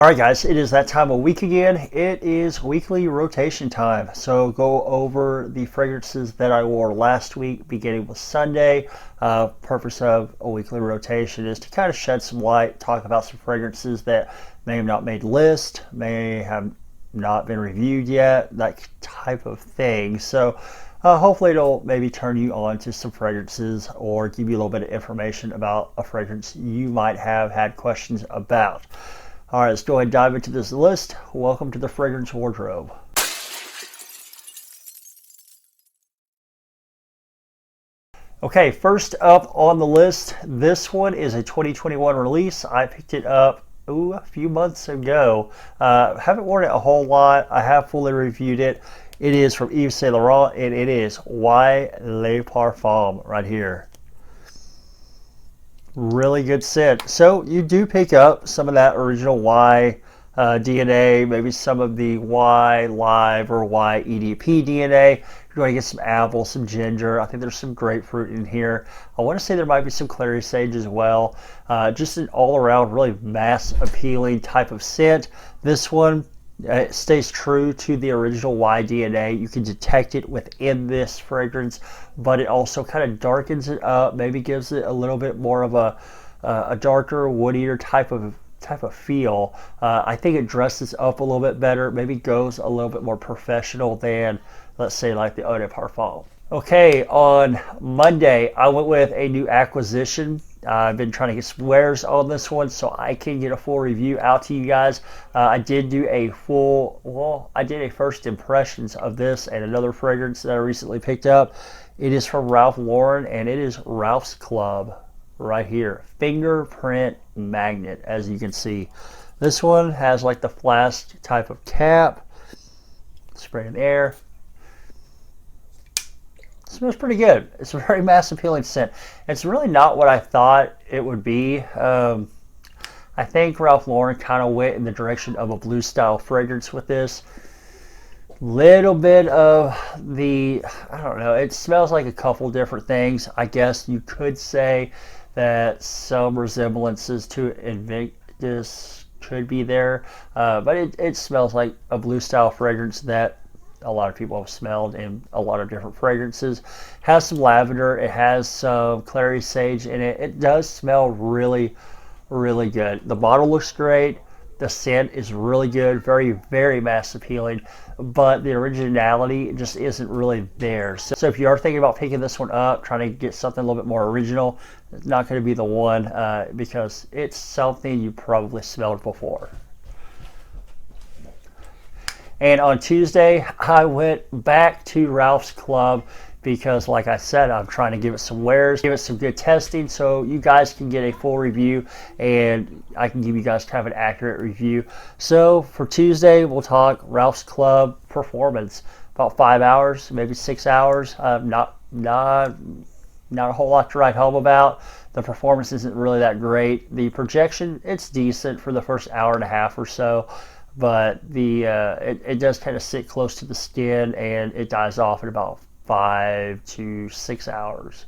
Alright guys, it is that time of week again. It is weekly rotation time. So go over the fragrances that I wore last week, beginning with Sunday. Purpose of a weekly rotation is to kind of shed some light, talk about some fragrances that may have not made list, may have not been reviewed yet, that type of thing. So hopefully it'll maybe turn you on to some fragrances or give you a little bit of information about a fragrance you might have had questions about. All right, let's go ahead and dive into this list. Welcome to the Fragrance Wardrobe. Okay, first up on the list, this one is a 2021 release. I picked it up a few months ago. Haven't worn it a whole lot. I have fully reviewed it. It is from Yves Saint Laurent, and it is Y Le Parfum right here. Really good scent. So you do pick up some of that original Y DNA, maybe some of the Y Live or Y EDP DNA. You're going to get some apple, some ginger. I think there's some grapefruit in here. I want to say there might be some clary sage as well. Just an all-around really mass appealing type of scent. This one, it stays true to the original Y DNA. You can detect it within this fragrance, but it also kind of darkens it up, maybe gives it a little bit more of a darker, woodier type of feel. I think it dresses up a little bit better, maybe goes a little bit more professional than, let's say, like the Eau de Parfum. Okay, on Monday, I went with a new acquisition. I've been trying to get some wares on this one so I can get a full review out to you guys. I did do I did a first impressions of this and another fragrance that I recently picked up. It is from Ralph Lauren, and it is Ralph's Club right here. Fingerprint magnet, as you can see. This one has like the flask type of cap. Spray in the air. It smells pretty good. It's a very mass appealing scent. It's really not what I thought it would be. I think Ralph Lauren kind of went in the direction of a blue style fragrance with this. Little bit of I don't know, it smells like a couple different things. I guess you could say that some resemblances to Invictus could be there, but it smells like a blue style fragrance that a lot of people have smelled in a lot of different fragrances. Has some lavender, it has some clary sage in it. It does smell really, really good. The bottle looks great. The scent is really good, very, very mass appealing, but the originality just isn't really there. So if you are thinking about picking this one up, trying to get something a little bit more original, it's not going to be the one because it's something you probably smelled before. And on Tuesday, I went back to Ralph's Club because, like I said, I'm trying to give it some wares, give it some good testing so you guys can get a full review and I can give you guys kind of an accurate review. So for Tuesday, we'll talk Ralph's Club performance. About 5 hours, maybe 6 hours. Not a whole lot to write home about. The performance isn't really that great. The projection, it's decent for the first hour and a half or so. But it does kind of sit close to the skin and it dies off in about 5 to 6 hours.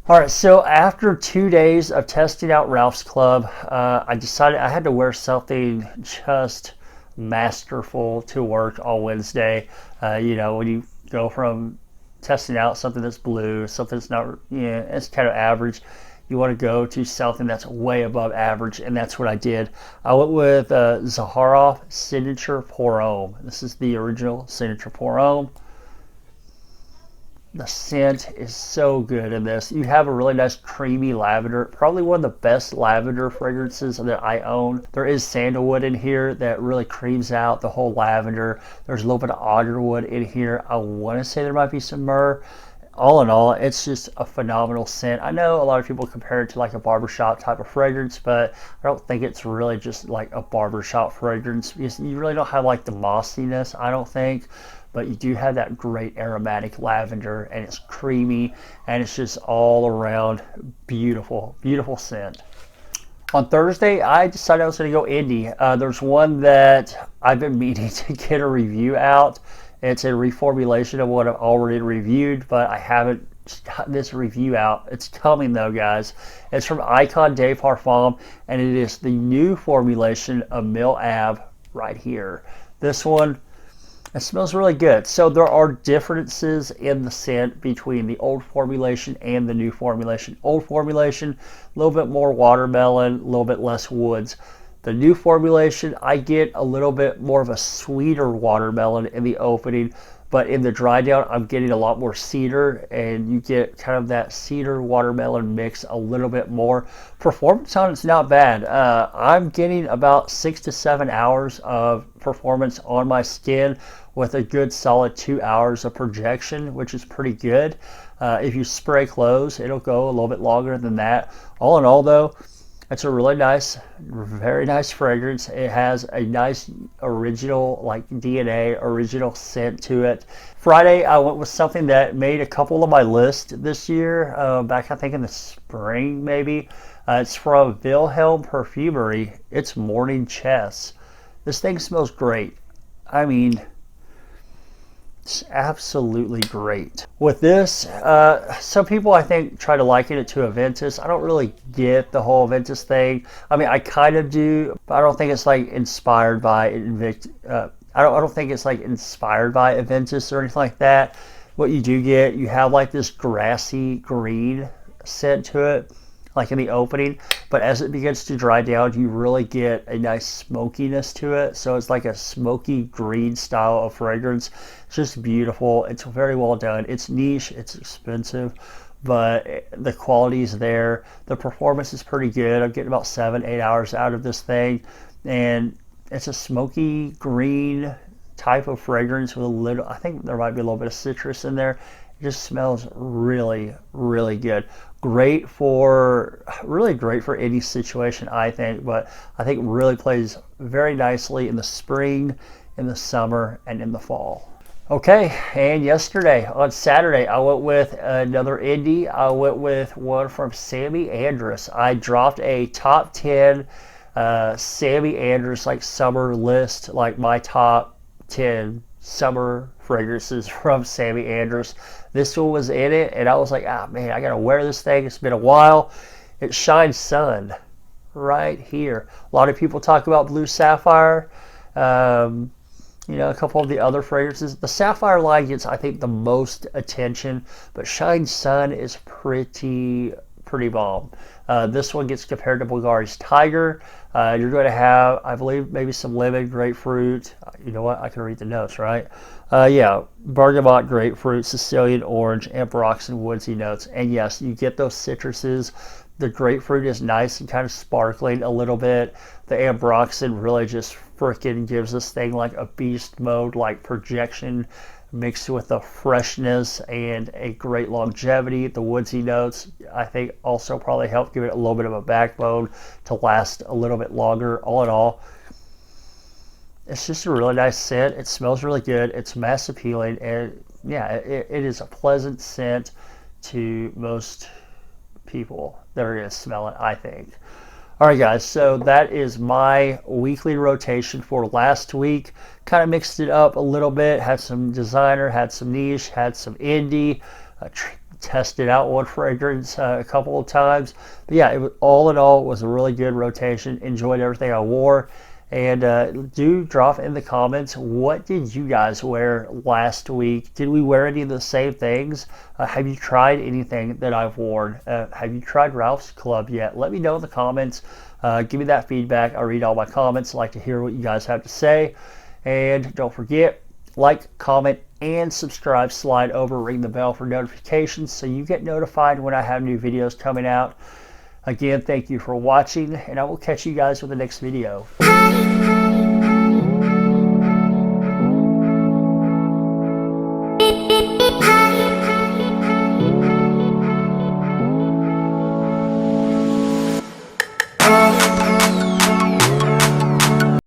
All right, so after 2 days of testing out Ralph's Club, I decided I had to wear something just masterful to work on Wednesday. You know, when you go from testing out something that's blue, something that's not, it's kind of average, you want to go to something that's way above average, and that's what I did. I went with Zaharoff Signature Pour Homme. This is the original Signature Pour Homme. The scent is so good in this. You have a really nice creamy lavender, probably one of the best lavender fragrances that I own. There is sandalwood in here that really creams out the whole lavender. There's a little bit of alderwood in here. I want to say there might be some myrrh. All in all, it's just a phenomenal scent. I know a lot of people compare it to like a barbershop type of fragrance, but I don't think it's really just like a barbershop fragrance because you really don't have like the mossiness, I don't think, but you do have that great aromatic lavender and it's creamy and it's just all around beautiful, beautiful scent. On Thursday, I decided I was going to go indie. There's one that I've been meaning to get a review out. It's a reformulation of what I've already reviewed, but I haven't this review out. It's coming though, guys. It's from Icon de Parfum, and it is the new formulation of Mille Ave right here. This one, it smells really good. So there are differences in the scent between the old formulation and the new formulation. Old formulation, a little bit more watermelon, a little bit less woods. The new formulation, I get a little bit more of a sweeter watermelon in the opening, but in the dry down, I'm getting a lot more cedar, and you get kind of that cedar watermelon mix a little bit more. Performance on it's not bad. I'm getting about 6 to 7 hours of performance on my skin with a good solid 2 hours of projection, which is pretty good. If you spray clothes, it'll go a little bit longer than that. All in all though, it's a really nice, very nice fragrance. It has a nice original, like DNA, original scent to it. Friday, I went with something that made a couple of my list this year, back I think in the spring maybe. It's from Wilhelm Perfumery. It's Morning Chess. This thing smells great. I mean, it's absolutely great. With this, some people I think try to liken it to Aventus. I don't really get the whole Aventus thing. I mean, I kind of do, but I don't think it's like inspired by I don't think it's like inspired by Aventus or anything like that. What you do get, you have like this grassy green scent to it, like in the opening, but as it begins to dry down, you really get a nice smokiness to it. So it's like a smoky green style of fragrance. It's just beautiful. It's very well done. It's niche, it's expensive, but the quality is there. The performance is pretty good. I'm getting about 7-8 hours out of this thing, and it's a smoky green type of fragrance with a little, I think there might be a little bit of citrus in there. It just smells really, really good. Really great for any situation, I think, but I think really plays very nicely in the spring, in the summer, and in the fall. Okay, and yesterday, on Saturday, I went with another indie. I went with one from Sammy Andrus. I dropped a top 10 Sammy Andrus like summer list, like my top 10 summer fragrances from Sammy Andrus. This one was in it, and I was like, ah, man, I gotta wear this thing. It's been a while. It's Shine Sun right here. A lot of people talk about Blue Sapphire. You know, a couple of the other fragrances. The Sapphire line gets, I think, the most attention, but Shine Sun is pretty bomb. This one gets compared to Bulgari's Tiger. You're going to have, I believe, maybe some lemon, grapefruit. You know what? I can read the notes, right? Yeah, bergamot, grapefruit, Sicilian orange, and Ambroxan woodsy notes. And yes, you get those citruses. The grapefruit is nice and kind of sparkling a little bit. The Ambroxan really just freaking gives this thing like a beast mode, like projection, mixed with the freshness and a great longevity. The woodsy notes, I think, also probably help give it a little bit of a backbone to last a little bit longer. All in all, it's just a really nice scent. It smells really good. It's mass appealing, and yeah, it is a pleasant scent to most people that are going to smell it, I think. All right, guys, so that is my weekly rotation for last week. Kind of mixed it up a little bit, had some designer, had some niche, had some indie, tested out one fragrance a couple of times. But yeah, all in all, was a really good rotation. Enjoyed everything I wore. And do drop in the comments, what did you guys wear last week? Did we wear any of the same things? Have you tried anything that I've worn? Have you tried Ralph's Club yet? Let me know in the comments. Give me that feedback. I read all my comments. I like to hear what you guys have to say. And don't forget, like, comment, and subscribe. Slide over, ring the bell for notifications so you get notified when I have new videos coming out. Again, thank you for watching, and I will catch you guys with the next video.